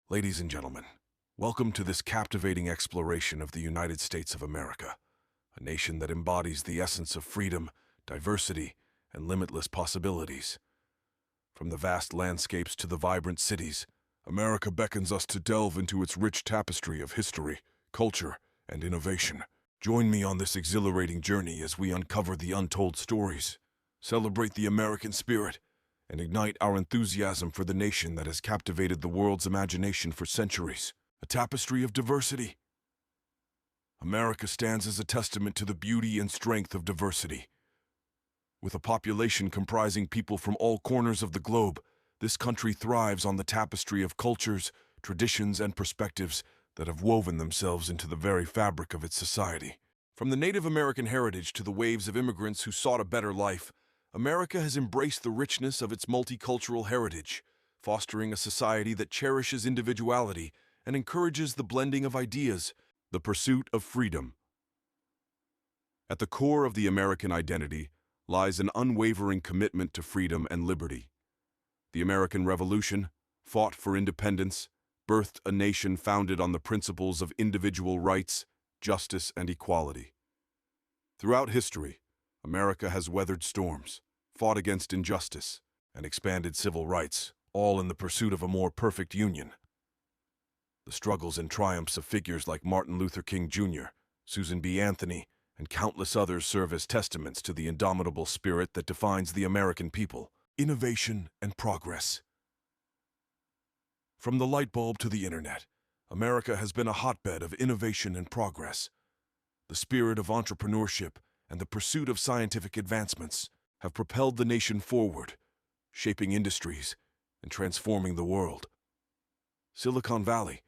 Ladies and gentlemen, welcome to this captivating exploration of the United States of America, a nation that embodies the essence of freedom, diversity, and limitless possibilities. From the vast landscapes to the vibrant cities, America beckons us to delve into its rich tapestry of history, culture, and innovation. Join me on this exhilarating journey as we uncover the untold stories, celebrate the American spirit, and ignite our enthusiasm for the nation that has captivated the world's imagination for centuries. A tapestry of diversity. America stands as a testament to the beauty and strength of diversity. With a population comprising people from all corners of the globe, this country thrives on the tapestry of cultures, traditions, and perspectives that have woven themselves into the very fabric of its society. From the Native American heritage to the waves of immigrants who sought a better life, America has embraced the richness of its multicultural heritage, fostering a society that cherishes individuality and encourages the blending of ideas, the pursuit of freedom. At the core of the American identity lies an unwavering commitment to freedom and liberty. The American Revolution, fought for independence, birthed a nation founded on the principles of individual rights, justice, and equality. Throughout history, America has weathered storms, fought against injustice, and expanded civil rights, all in the pursuit of a more perfect union. The struggles and triumphs of figures like Martin Luther King Jr., Susan B. Anthony, and countless others serve as testaments to the indomitable spirit that defines the American people. Innovation and progress. From the light bulb to the internet, America has been a hotbed of innovation and progress. The spirit of entrepreneurship and the pursuit of scientific advancements have propelled the nation forward, shaping industries and transforming the world. Silicon Valley,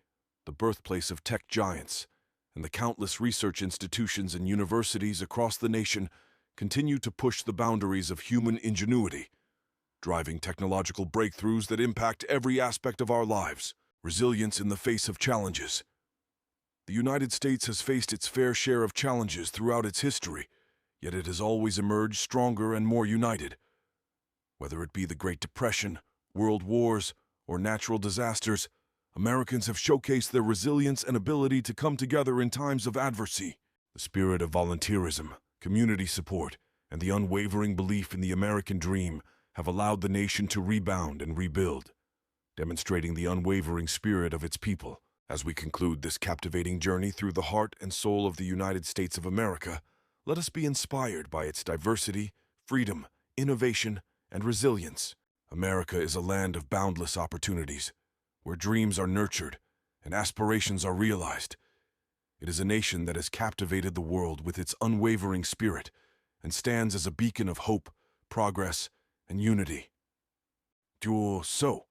the birthplace of tech giants, and the countless research institutions and universities across the nation continue to push the boundaries of human ingenuity, driving technological breakthroughs that impact every aspect of our lives. Resilience in the face of challenges. The United States has faced its fair share of challenges throughout its history, yet it has always emerged stronger and more united. Whether it be the Great Depression, world wars, or natural disasters, Americans have showcased their resilience and ability to come together in times of adversity. The spirit of volunteerism, community support, and the unwavering belief in the American dream have allowed the nation to rebound and rebuild, demonstrating the unwavering spirit of its people. As we conclude this captivating journey through the heart and soul of the United States of America, let us be inspired by its diversity, freedom, innovation, and resilience. America is a land of boundless opportunities, where dreams are nurtured and aspirations are realized. It is a nation that has captivated the world with its unwavering spirit and stands as a beacon of hope, progress, and unity. So,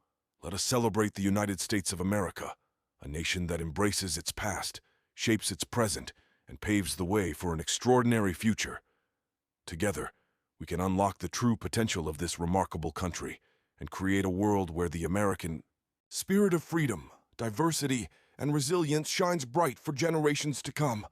let us celebrate the United States of America, a nation that embraces its past, shapes its present, and paves the way for an extraordinary future. Together, we can unlock the true potential of this remarkable country and create a world where the American spirit of freedom, diversity, and resilience shines bright for generations to come.